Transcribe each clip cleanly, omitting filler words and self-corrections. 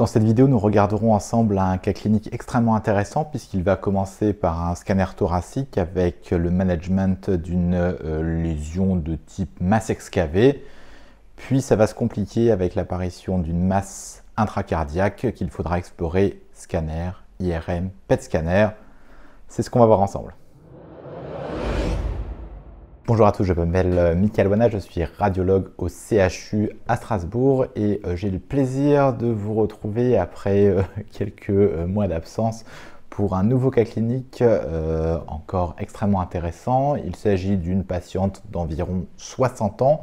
Dans cette vidéo, nous regarderons ensemble un cas clinique extrêmement intéressant puisqu'il va commencer par un scanner thoracique avec le management d'une lésion de type masse excavée. Puis ça va se compliquer avec l'apparition d'une masse intracardiaque qu'il faudra explorer scanner, IRM, PET scanner. C'est ce qu'on va voir ensemble. Bonjour à tous, je m'appelle Mickaël Wana, je suis radiologue au CHU à Strasbourg et j'ai le plaisir de vous retrouver après quelques mois d'absence pour un nouveau cas clinique encore extrêmement intéressant. Il s'agit d'une patiente d'environ 60 ans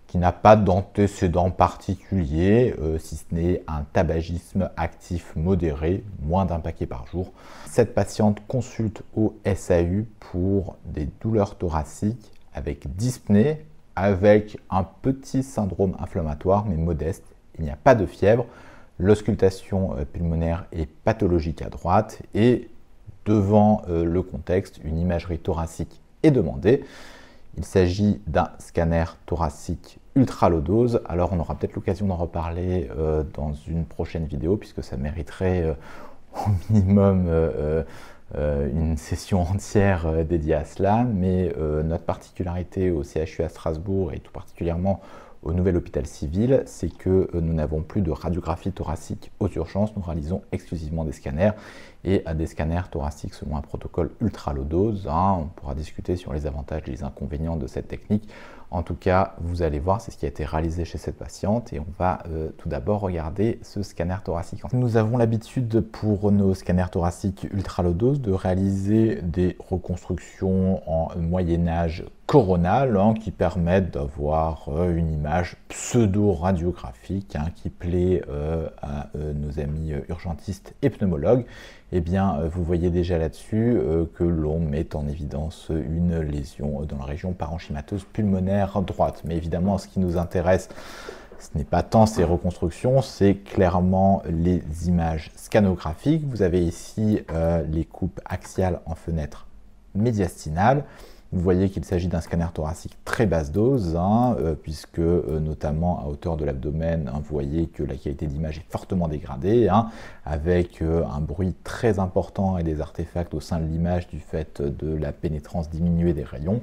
qui n'a pas d'antécédent particulier, si ce n'est un tabagisme actif modéré, moins d'un paquet par jour. Cette patiente consulte au SAU pour des douleurs thoraciques avec dyspnée, avec un petit syndrome inflammatoire, mais modeste. Il n'y a pas de fièvre. L'auscultation pulmonaire est pathologique à droite et devant le contexte, une imagerie thoracique est demandée. Il s'agit d'un scanner thoracique ultra low dose. Alors on aura peut-être l'occasion d'en reparler dans une prochaine vidéo puisque ça mériterait au minimum une session entière dédiée à cela, mais notre particularité au CHU à Strasbourg et tout particulièrement au nouvel hôpital civil, c'est que nous n'avons plus de radiographie thoracique aux urgences, nous réalisons exclusivement des scanners et des scanners thoraciques selon un protocole ultra low dose. On pourra discuter sur les avantages et les inconvénients de cette technique. En tout cas, vous allez voir, c'est ce qui a été réalisé chez cette patiente et on va tout d'abord regarder ce scanner thoracique. Nous avons l'habitude pour nos scanners thoraciques ultra low dose de réaliser des reconstructions en moyen-âge coronal qui permettent d'avoir une image pseudo-radiographique qui plaît à nos amis urgentistes et pneumologues. Eh bien, vous voyez déjà là-dessus que l'on met en évidence une lésion dans la région parenchymateuse pulmonaire droite. Mais évidemment, ce qui nous intéresse, ce n'est pas tant ces reconstructions, c'est clairement les images scanographiques. Vous avez ici les coupes axiales en fenêtre médiastinale. Vous voyez qu'il s'agit d'un scanner thoracique très basse dose, puisque notamment à hauteur de l'abdomen, vous voyez que la qualité d'image est fortement dégradée, avec un bruit très important et des artefacts au sein de l'image du fait de la pénétrance diminuée des rayons.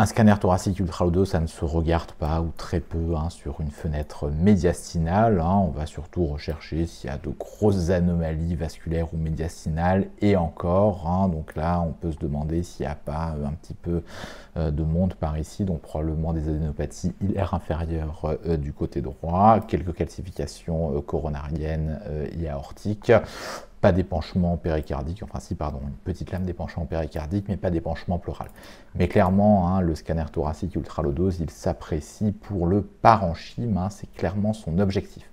Un scanner thoracique ultra low dose, ça ne se regarde pas ou très peu sur une fenêtre médiastinale. On va surtout rechercher s'il y a de grosses anomalies vasculaires ou médiastinales et encore. Donc là, on peut se demander s'il n'y a pas un petit peu de monde par ici, donc probablement des adénopathies hilaires inférieures du côté droit, quelques calcifications coronariennes et aortiques. Pas d'épanchement péricardique, enfin si, pardon, une petite lame d'épanchement péricardique, mais pas d'épanchement pleural. Mais clairement, le scanner thoracique ultra low dose, il s'apprécie pour le parenchyme, c'est clairement son objectif.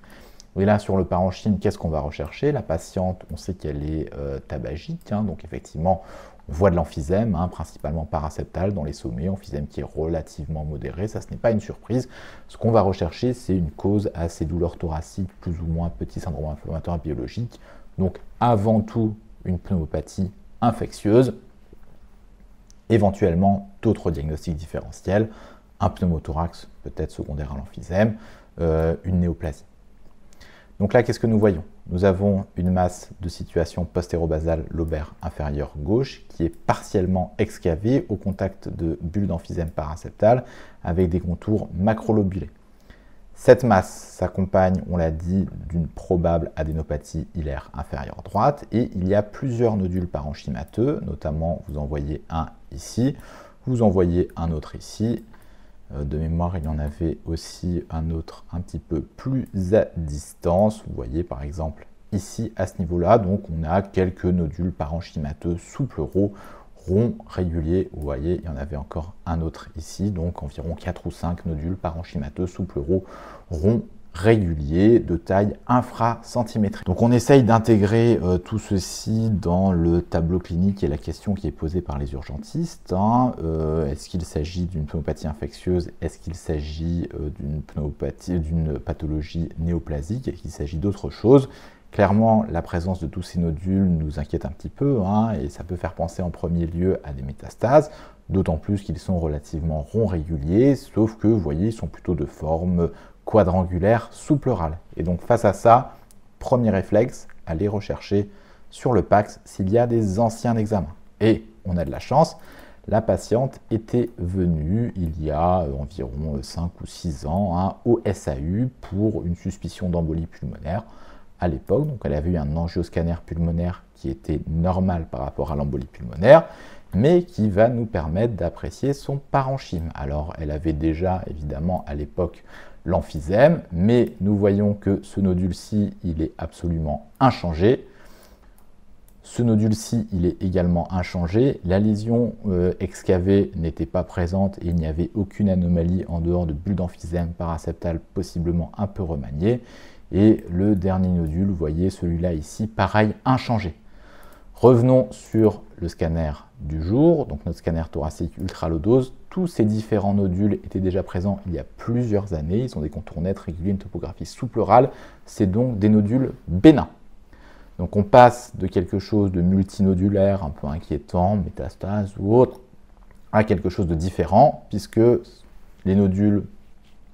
Et là, sur le parenchyme, qu'est-ce qu'on va rechercher? La patiente, on sait qu'elle est tabagique, donc effectivement, on voit de l'emphysème, principalement paraseptal dans les sommets, emphysème qui est relativement modéré, ça ce n'est pas une surprise. Ce qu'on va rechercher, c'est une cause à ces douleurs thoraciques, plus ou moins petit syndrome inflammatoire biologique. Donc avant tout une pneumopathie infectieuse, éventuellement d'autres diagnostics différentiels, un pneumothorax peut-être secondaire à l'emphysème, une néoplasie. Donc là, qu'est-ce que nous voyons? Nous avons une masse de situation postéro-basale lobaire inférieure gauche qui est partiellement excavée au contact de bulles d'emphysème paraseptal avec des contours macrolobulés. Cette masse s'accompagne, on l'a dit, d'une probable adénopathie hilaire inférieure droite et il y a plusieurs nodules parenchymateux, notamment vous en voyez un ici, vous en voyez un autre ici. De mémoire, il y en avait aussi un autre un petit peu plus à distance. Vous voyez par exemple ici à ce niveau-là, donc on a quelques nodules parenchymateux sous-pleuraux, ronds, réguliers. Vous voyez, il y en avait encore un autre ici, donc environ 4 ou 5 nodules parenchymateux sous-pleuraux, ronds, réguliers, de taille infracentimétrique. Donc on essaye d'intégrer tout ceci dans le tableau clinique et la question qui est posée par les urgentistes. Est-ce qu'il s'agit d'une pneumopathie infectieuse? Est-ce qu'il s'agit d'une pathologie néoplasique? Est-ce qu'il s'agit d'autre chose? Clairement, la présence de tous ces nodules nous inquiète un petit peu et ça peut faire penser en premier lieu à des métastases, d'autant plus qu'ils sont relativement ronds réguliers, sauf que, vous voyez, ils sont plutôt de forme quadrangulaire sous-pleural. Et donc face à ça, premier réflexe, aller rechercher sur le PACS s'il y a des anciens examens. Et on a de la chance, la patiente était venue il y a environ 5 ou 6 ans au SAU pour une suspicion d'embolie pulmonaire à l'époque. Donc elle avait eu un angioscanner pulmonaire qui était normal par rapport à l'embolie pulmonaire, mais qui va nous permettre d'apprécier son parenchyme. Alors elle avait déjà évidemment à l'époque l'emphysème, mais nous voyons que ce nodule-ci, il est absolument inchangé. Ce nodule-ci, il est également inchangé. La lésion excavée n'était pas présente et il n'y avait aucune anomalie en dehors de bulles d'emphysème paraseptale possiblement un peu remaniées. Et le dernier nodule, vous voyez celui-là ici, pareil, inchangé. Revenons sur le scanner du jour, donc notre scanner thoracique ultra low dose. Tous ces différents nodules étaient déjà présents il y a plusieurs années. Ils ont des contours nets, réguliers, une topographie sous-pleurale. C'est donc des nodules bénins. Donc on passe de quelque chose de multinodulaire, un peu inquiétant, métastase ou autre, à quelque chose de différent, puisque les nodules,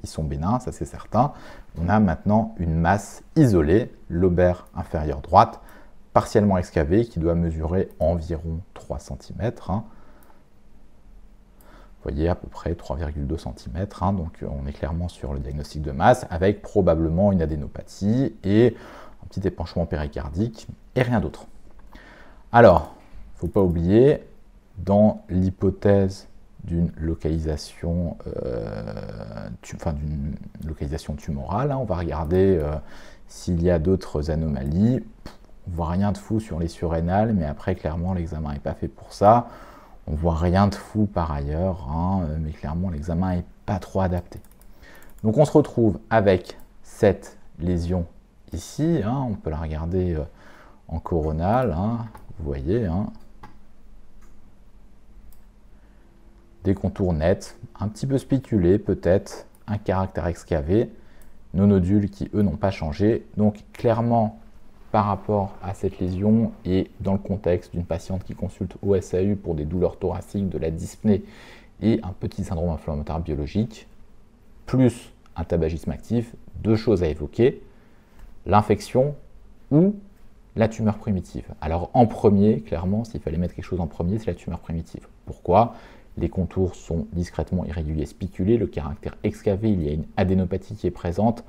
ils sont bénins, ça c'est certain. On a maintenant une masse isolée, lobaire inférieure droite, partiellement excavée, qui doit mesurer environ 3 cm. Vous voyez à peu près 3,2 cm, donc on est clairement sur le diagnostic de masse, avec probablement une adénopathie et un petit épanchement péricardique et rien d'autre. Alors, il ne faut pas oublier, dans l'hypothèse d'une localisation, tumorale, on va regarder s'il y a d'autres anomalies. On ne voit rien de fou sur les surrénales, mais après, clairement, l'examen n'est pas fait pour ça. On ne voit rien de fou par ailleurs, mais clairement, l'examen n'est pas trop adapté. Donc, on se retrouve avec cette lésion ici. On peut la regarder en coronale, vous voyez. Des contours nets, un petit peu spiculés peut-être, un caractère excavé, nos nodules qui, eux, n'ont pas changé. Donc, clairement, par rapport à cette lésion et dans le contexte d'une patiente qui consulte au SAU pour des douleurs thoraciques, de la dyspnée et un petit syndrome inflammatoire biologique, plus un tabagisme actif, deux choses à évoquer, l'infection ou la tumeur primitive. Alors en premier, clairement, s'il fallait mettre quelque chose en premier, c'est la tumeur primitive. Pourquoi ? Les contours sont discrètement irréguliers, spiculés, le caractère excavé, il y a une adénopathie qui est présente,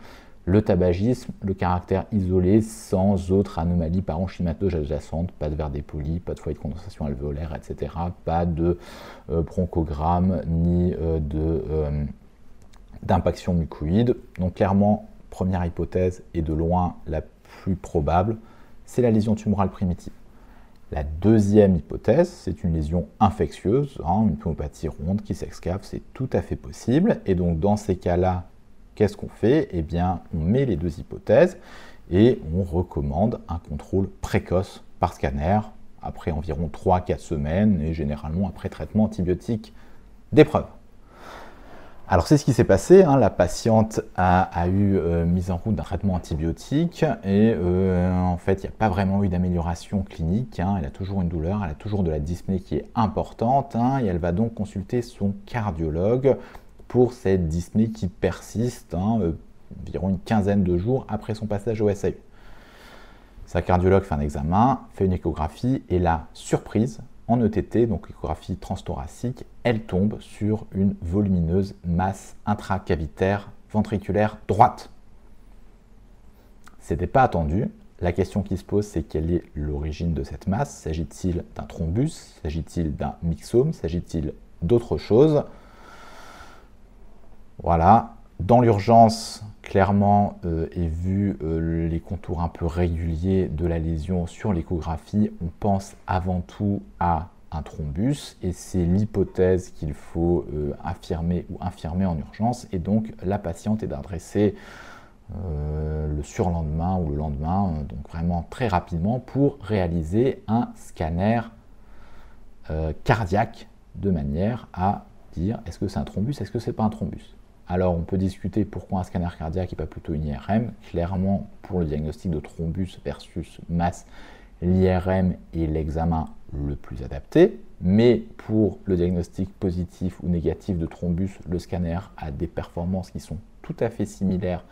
le tabagisme, le caractère isolé, sans autre anomalie parenchymatose adjacente, pas de verre dépoli, pas de foyer de condensation alvéolaire, etc., pas de bronchogramme, ni d'impaction mucoïde. Donc clairement, première hypothèse et de loin la plus probable, c'est la lésion tumorale primitive. La deuxième hypothèse, c'est une lésion infectieuse, une pneumopathie ronde qui s'excave, c'est tout à fait possible. Et donc dans ces cas-là, qu'est-ce qu'on fait ? Eh bien, on met les deux hypothèses et on recommande un contrôle précoce par scanner après environ 3-4 semaines et généralement après traitement antibiotique d'épreuve. Alors c'est ce qui s'est passé, la patiente a eu mise en route d'un traitement antibiotique et en fait il n'y a pas vraiment eu d'amélioration clinique, elle a toujours une douleur, elle a toujours de la dyspnée qui est importante et elle va donc consulter son cardiologue pour cette dyspnée qui persiste environ une quinzaine de jours après son passage au SAU. Sa cardiologue fait un examen, fait une échographie et la surprise, en ETT, donc échographie transthoracique, elle tombe sur une volumineuse masse intracavitaire ventriculaire droite. Ce n'était pas attendu. La question qui se pose, c'est quelle est l'origine de cette masse? S'agit-il d'un thrombus? S'agit-il d'un myxome? S'agit-il d'autre chose? Voilà. Dans l'urgence, clairement, et vu les contours un peu réguliers de la lésion sur l'échographie, on pense avant tout à un thrombus et c'est l'hypothèse qu'il faut affirmer ou infirmer en urgence. Et donc, la patiente est adressée le surlendemain ou le lendemain, donc vraiment très rapidement, pour réaliser un scanner cardiaque de manière à dire est-ce que c'est un thrombus, est-ce que c'est pas un thrombus. Alors, on peut discuter pourquoi un scanner cardiaque et pas plutôt une IRM. Clairement, pour le diagnostic de thrombus versus masse, l'IRM est l'examen le plus adapté, mais pour le diagnostic positif ou négatif de thrombus, le scanner a des performances qui sont tout à fait similaires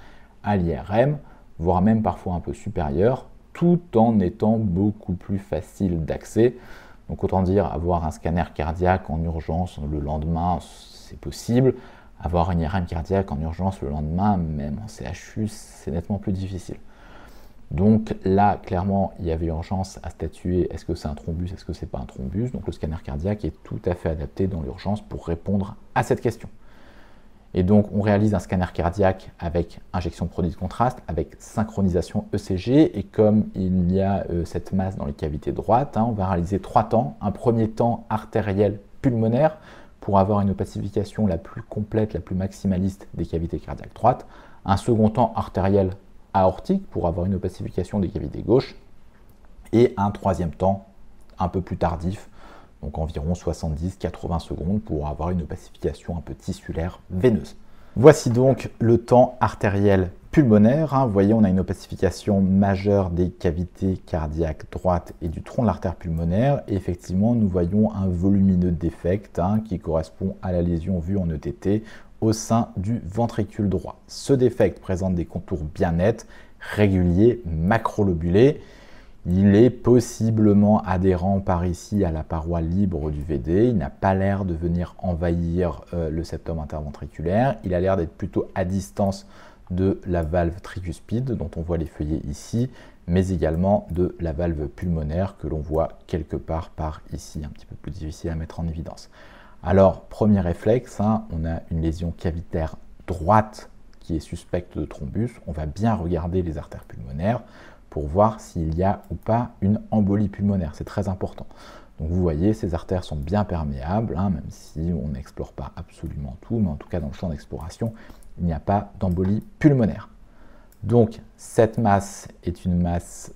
à l'IRM, voire même parfois un peu supérieures, tout en étant beaucoup plus facile d'accès. Donc autant dire, avoir un scanner cardiaque en urgence le lendemain, c'est possible. Avoir une IRM cardiaque en urgence le lendemain, même en CHU, c'est nettement plus difficile. Donc là, clairement, il y avait urgence à statuer, est-ce que c'est un thrombus, est-ce que c'est pas un thrombus. Donc le scanner cardiaque est tout à fait adapté dans l'urgence pour répondre à cette question. Et donc on réalise un scanner cardiaque avec injection de produit de contraste, avec synchronisation ECG, et comme il y a cette masse dans les cavités droites, on va réaliser 3 temps. Un premier temps artériel pulmonaire pour avoir une opacification la plus complète, la plus maximaliste des cavités cardiaques droites. Un second temps artériel aortique pour avoir une opacification des cavités gauches, et un troisième temps un peu plus tardif, donc environ 70-80 secondes pour avoir une opacification un peu tissulaire veineuse. Voici donc le temps artériel pulmonaire. Vous voyez, on a une opacification majeure des cavités cardiaques droites et du tronc de l'artère pulmonaire. Et effectivement, nous voyons un volumineux défect qui correspond à la lésion vue en ETT au sein du ventricule droit. Ce défect présente des contours bien nets, réguliers, macrolobulés. Il est possiblement adhérent par ici à la paroi libre du VD. Il n'a pas l'air de venir envahir le septum interventriculaire. Il a l'air d'être plutôt à distance de la valve tricuspide, dont on voit les feuillets ici, mais également de la valve pulmonaire que l'on voit quelque part par ici, un petit peu plus difficile à mettre en évidence. Alors, premier réflexe, on a une lésion cavitaire droite qui est suspecte de thrombus. On va bien regarder les artères pulmonaires pour voir s'il y a ou pas une embolie pulmonaire. C'est très important. Donc vous voyez, ces artères sont bien perméables, même si on n'explore pas absolument tout, mais en tout cas dans le champ d'exploration, il n'y a pas d'embolie pulmonaire. Donc cette masse est une masse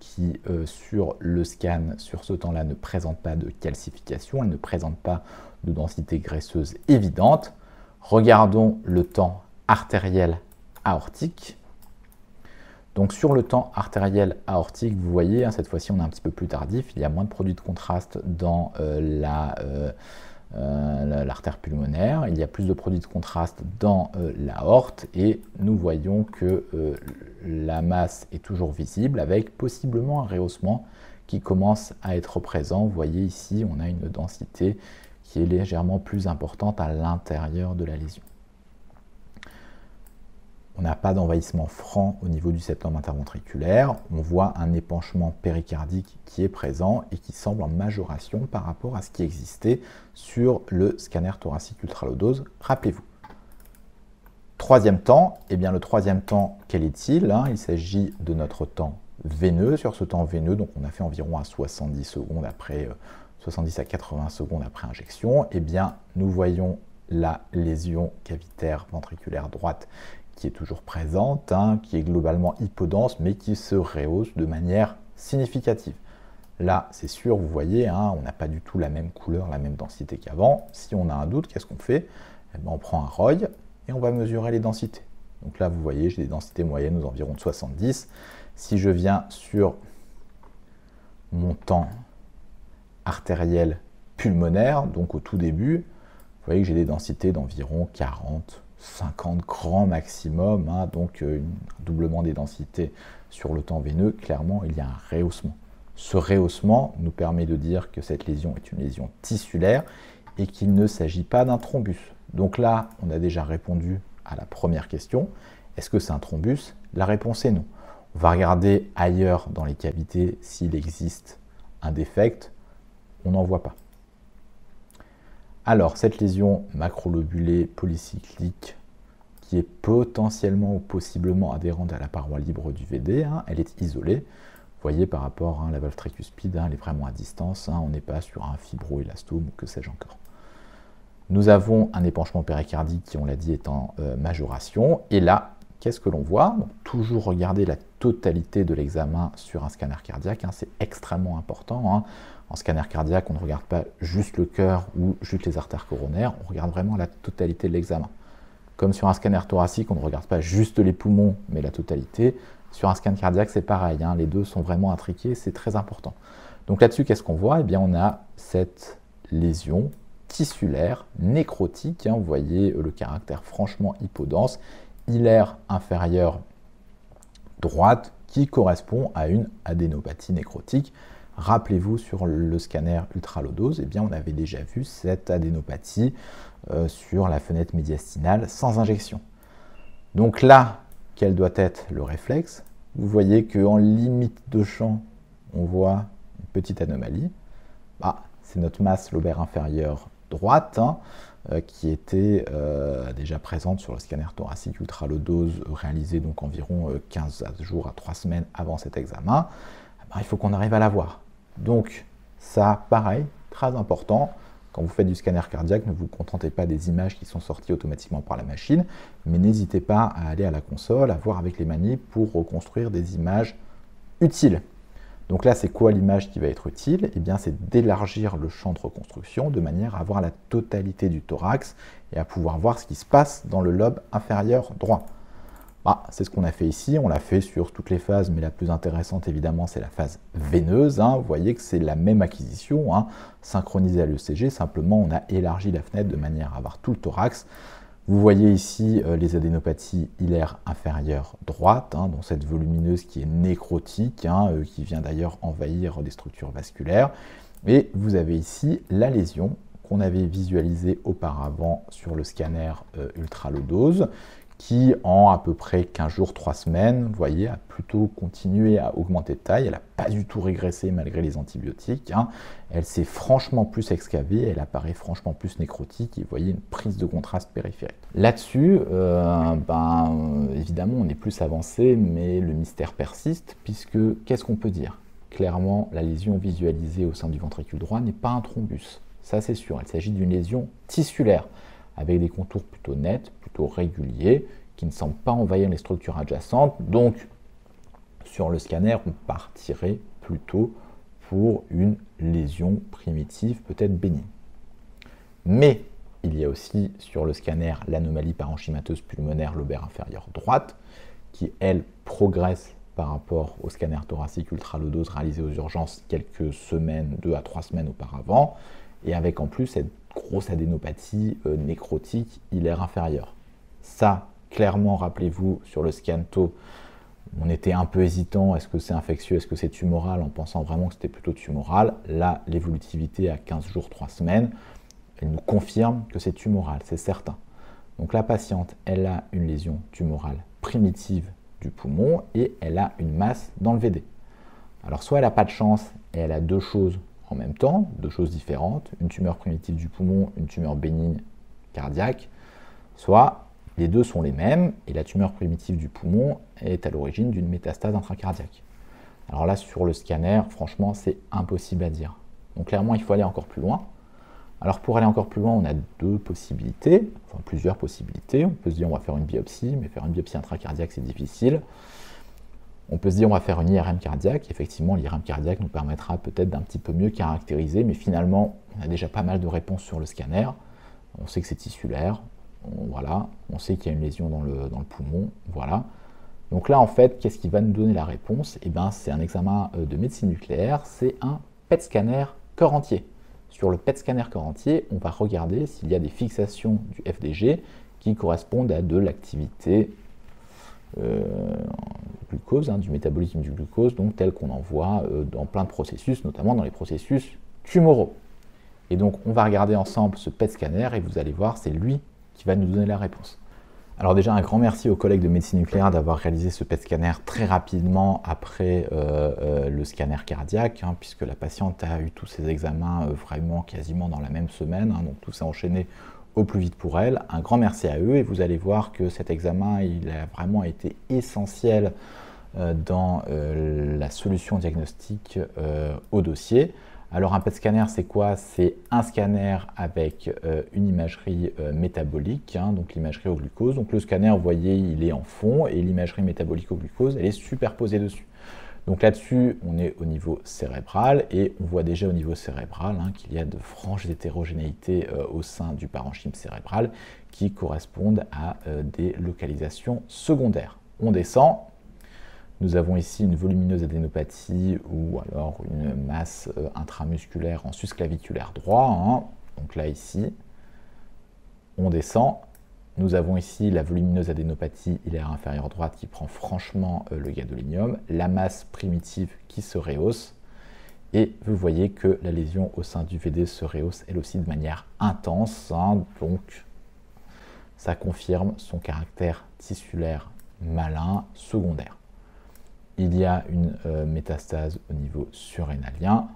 qui, sur le scan, sur ce temps-là, ne présente pas de calcification, elle ne présente pas de densité graisseuse évidente. Regardons le temps artériel aortique. Donc sur le temps artériel aortique, vous voyez, cette fois-ci on est un petit peu plus tardif, il y a moins de produits de contraste dans l'artère pulmonaire, il y a plus de produits de contraste dans l'aorte, et nous voyons que la masse est toujours visible avec possiblement un rehaussement qui commence à être présent. Vous voyez ici, on a une densité qui est légèrement plus importante à l'intérieur de la lésion. On n'a pas d'envahissement franc au niveau du septum interventriculaire. On voit un épanchement péricardique qui est présent et qui semble en majoration par rapport à ce qui existait sur le scanner thoracique ultra-low-dose. Rappelez-vous. Troisième temps, le troisième temps, quel est-il? Il s'agit de notre temps veineux. Sur ce temps veineux, donc on a fait environ à 70 secondes après, 70 à 80 secondes après injection. Nous voyons la lésion cavitaire ventriculaire droite qui est toujours présente, qui est globalement hypodense, mais qui se rehausse de manière significative. Là, c'est sûr, vous voyez, on n'a pas du tout la même couleur, la même densité qu'avant. Si on a un doute, qu'est-ce qu'on fait? On prend un ROI et on va mesurer les densités. Donc là, vous voyez, j'ai des densités moyennes aux environs de 70. Si je viens sur mon temps artériel pulmonaire, donc au tout début, vous voyez que j'ai des densités d'environ 40, 50 grand maximum, donc un doublement des densités sur le temps veineux. Clairement, il y a un rehaussement. Ce rehaussement nous permet de dire que cette lésion est une lésion tissulaire et qu'il ne s'agit pas d'un thrombus. Donc là, on a déjà répondu à la première question. Est-ce que c'est un thrombus? La réponse est non. On va regarder ailleurs dans les cavités s'il existe un défect. On n'en voit pas. Alors, cette lésion macrolobulée polycyclique qui est potentiellement ou possiblement adhérente à la paroi libre du VD, elle est isolée. Vous voyez, par rapport à la valve tricuspide, elle est vraiment à distance, on n'est pas sur un fibroélastome ou que sais-je encore. Nous avons un épanchement péricardique qui, on l'a dit, est en majoration. Et là, qu'est-ce que l'on voit? Donc, toujours regarder la totalité de l'examen sur un scanner cardiaque, c'est extrêmement important. En scanner cardiaque, on ne regarde pas juste le cœur ou juste les artères coronaires, on regarde vraiment la totalité de l'examen. Comme sur un scanner thoracique, on ne regarde pas juste les poumons, mais la totalité. Sur un scan cardiaque, c'est pareil, les deux sont vraiment intriqués, c'est très important. Donc là-dessus, qu'est-ce qu'on voit? Eh bien, on a cette lésion tissulaire, nécrotique, hein, vous voyez le caractère franchement hypodense, hilaire inférieure droite, qui correspond à une adénopathie nécrotique. Rappelez-vous, sur le scanner ultra-low-dose, eh bien, on avait déjà vu cette adénopathie sur la fenêtre médiastinale sans injection. Donc là, quel doit être le réflexe? Vous voyez qu'en limite de champ, on voit une petite anomalie. C'est notre masse lobaire inférieure droite, hein, qui était déjà présente sur le scanner thoracique ultra-low-dose réalisé donc environ 15 jours à 3 semaines avant cet examen. Il faut qu'on arrive à la voir. Donc ça, pareil, très important. Quand vous faites du scanner cardiaque, ne vous contentez pas des images qui sont sorties automatiquement par la machine, mais n'hésitez pas à aller à la console, à voir avec les manips pour reconstruire des images utiles. Donc là, c'est quoi l'image qui va être utile? Eh bien, c'est d'élargir le champ de reconstruction de manière à voir la totalité du thorax et à pouvoir voir ce qui se passe dans le lobe inférieur droit. C'est ce qu'on a fait ici, on l'a fait sur toutes les phases, mais la plus intéressante évidemment c'est la phase veineuse. Vous voyez que c'est la même acquisition, synchronisée à l'ECG, simplement on a élargi la fenêtre de manière à avoir tout le thorax. Vous voyez ici les adénopathies hilaires inférieures droites, dont cette volumineuse qui est nécrotique, qui vient d'ailleurs envahir des structures vasculaires. Et vous avez ici la lésion qu'on avait visualisée auparavant sur le scanner ultra-low-dose, qui en à peu près 15 jours, 3 semaines, vous voyez, a plutôt continué à augmenter de taille. Elle n'a pas du tout régressé malgré les antibiotiques. Elle s'est franchement plus excavée, elle apparaît franchement plus nécrotique. Et vous voyez une prise de contraste périphérique. Là-dessus, évidemment, on est plus avancé, mais le mystère persiste, puisque qu'est-ce qu'on peut dire? Clairement, la lésion visualisée au sein du ventricule droit n'est pas un thrombus. Ça, c'est sûr. Il s'agit d'une lésion tissulaire, avec des contours plutôt nets, plutôt réguliers, qui ne semblent pas envahir les structures adjacentes. Donc, sur le scanner, on partirait plutôt pour une lésion primitive, peut-être bénigne. Mais il y a aussi sur le scanner l'anomalie parenchymateuse pulmonaire lobaire inférieure droite, qui, elle, progresse par rapport au scanner thoracique ultra-low-dose réalisé aux urgences quelques semaines, 2 à 3 semaines auparavant, et avec en plus cette grosse adénopathie nécrotique hilaire inférieure. Ça, clairement, rappelez-vous, sur le scanto, on était un peu hésitant, est-ce que c'est infectieux, est-ce que c'est tumoral, en pensant vraiment que c'était plutôt tumoral. Là, l'évolutivité à 15 jours, 3 semaines, elle nous confirme que c'est tumoral, c'est certain. Donc la patiente, elle a une lésion tumorale primitive du poumon et elle a une masse dans le VD. Alors soit elle n'a pas de chance et elle a deux choses en même temps, deux choses différentes, une tumeur primitive du poumon, une tumeur bénigne cardiaque, soit les deux sont les mêmes et la tumeur primitive du poumon est à l'origine d'une métastase intracardiaque. Alors là, sur le scanner, franchement, c'est impossible à dire. Donc clairement, il faut aller encore plus loin. Alors pour aller encore plus loin, on a deux possibilités, enfin plusieurs possibilités. On peut se dire on va faire une biopsie, mais faire une biopsie intracardiaque, c'est difficile. On peut se dire on va faire une IRM cardiaque. Effectivement, l'IRM cardiaque nous permettra peut-être d'un petit peu mieux caractériser, mais finalement, on a déjà pas mal de réponses sur le scanner. On sait que c'est tissulaire, voilà. On sait qu'il y a une lésion dans le poumon, voilà. Donc là, en fait, qu'est-ce qui va nous donner la réponse? Eh bien, c'est un examen de médecine nucléaire, c'est un PET scanner corps entier. Sur le PET scanner corps entier, on va regarder s'il y a des fixations du FDG qui correspondent à de l'activité glucose, du métabolisme du glucose, donc tel qu'on en voit dans plein de processus, notamment dans les processus tumoraux. Et donc, on va regarder ensemble ce PET scanner et vous allez voir, c'est lui qui va nous donner la réponse. Alors déjà, un grand merci aux collègues de médecine nucléaire d'avoir réalisé ce PET scanner très rapidement après le scanner cardiaque, puisque la patiente a eu tous ses examens vraiment quasiment dans la même semaine, donc tout s'est enchaîné au plus vite pour elle. Un grand merci à eux et vous allez voir que cet examen, il a vraiment été essentiel dans la solution diagnostique au dossier. Alors un PET scanner, c'est quoi? C'est un scanner avec une imagerie métabolique, donc l'imagerie au glucose. Donc le scanner, vous voyez, il est en fond et l'imagerie métabolique au glucose, elle est superposée dessus. Donc là-dessus, on est au niveau cérébral et on voit déjà au niveau cérébral qu'il y a de franches hétérogénéités au sein du parenchyme cérébral qui correspondent à des localisations secondaires. On descend. Nous avons ici une volumineuse adénopathie ou alors une masse intramusculaire en susclaviculaire droit. Hein. Donc là, ici, on descend. Nous avons ici la volumineuse adénopathie ilaire inférieure droite qui prend franchement le gadolinium, la masse primitive qui se rehausse. Et vous voyez que la lésion au sein du VD se rehausse elle aussi de manière intense. Hein. Donc, ça confirme son caractère tissulaire malin secondaire. Il y a une métastase au niveau surrénalien.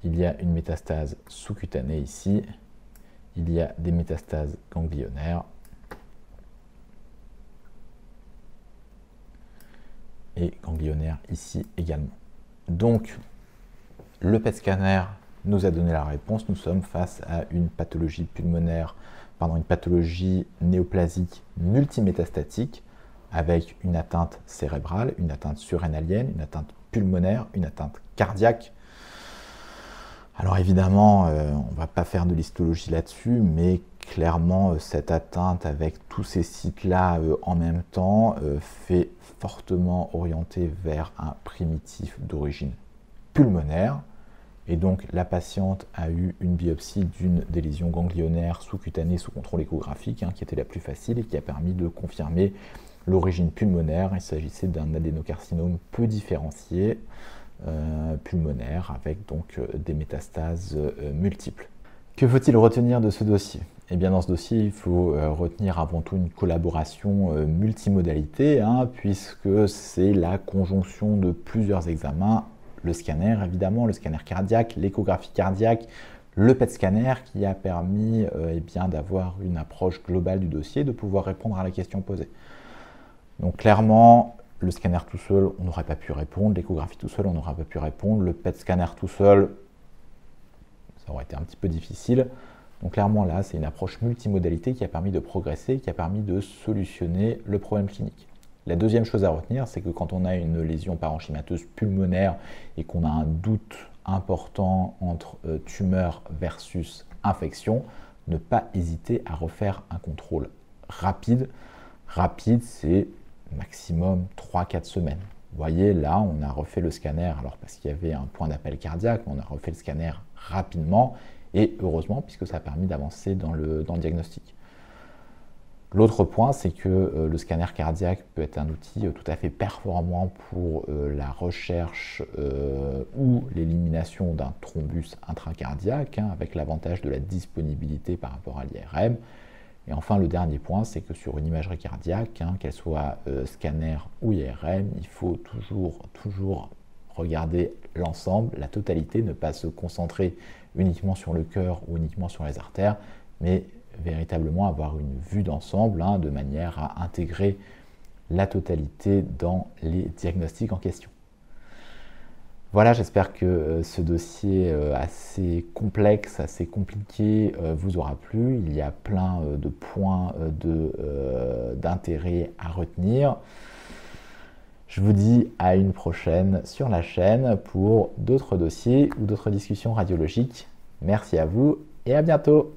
Il y a une métastase sous-cutanée ici. Il y a des métastases ganglionnaires. Et ganglionnaires ici également. Donc, le PET scanner nous a donné la réponse. Nous sommes face à une pathologie pulmonaire, une pathologie néoplasique multimétastatique avec une atteinte cérébrale, une atteinte surrénalienne, une atteinte pulmonaire, une atteinte cardiaque. Alors évidemment, on ne va pas faire de l'histologie là-dessus, mais clairement, cette atteinte avec tous ces sites-là en même temps fait fortement orienter vers un primitif d'origine pulmonaire. Et donc, la patiente a eu une biopsie d'une des lésions ganglionnaires sous-cutanées sous contrôle échographique, qui était la plus facile et qui a permis de confirmer l'origine pulmonaire. Il s'agissait d'un adénocarcinome peu différencié, pulmonaire, avec donc des métastases multiples. Que faut-il retenir de ce dossier? Eh bien, dans ce dossier, il faut retenir avant tout une collaboration multimodalité, puisque c'est la conjonction de plusieurs examens. Le scanner, évidemment, le scanner cardiaque, l'échographie cardiaque, le PET scanner qui a permis d'avoir une approche globale du dossier, de pouvoir répondre à la question posée. Donc clairement, le scanner tout seul, on n'aurait pas pu répondre, l'échographie tout seul, on n'aurait pas pu répondre, le PET scanner tout seul, ça aurait été un petit peu difficile. Donc clairement là, c'est une approche multimodalité qui a permis de progresser, qui a permis de solutionner le problème clinique. La deuxième chose à retenir, c'est que quand on a une lésion parenchymateuse pulmonaire et qu'on a un doute important entre tumeur versus infection, ne pas hésiter à refaire un contrôle rapide. Rapide, c'est maximum 3-4 semaines. Vous voyez, là, on a refait le scanner, alors parce qu'il y avait un point d'appel cardiaque, on a refait le scanner rapidement, et heureusement, puisque ça a permis d'avancer dans le diagnostic. L'autre point, c'est que le scanner cardiaque peut être un outil tout à fait performant pour la recherche ou l'élimination d'un thrombus intracardiaque, avec l'avantage de la disponibilité par rapport à l'IRM. Et enfin, le dernier point, c'est que sur une imagerie cardiaque, qu'elle soit scanner ou IRM, il faut toujours regarder l'ensemble, la totalité, ne pas se concentrer uniquement sur le cœur ou uniquement sur les artères, mais véritablement avoir une vue d'ensemble de manière à intégrer la totalité dans les diagnostics en question. Voilà, j'espère que ce dossier assez complexe, assez compliqué vous aura plu. Il y a plein de points d'intérêt à retenir. Je vous dis à une prochaine sur la chaîne pour d'autres dossiers ou d'autres discussions radiologiques. Merci à vous et à bientôt.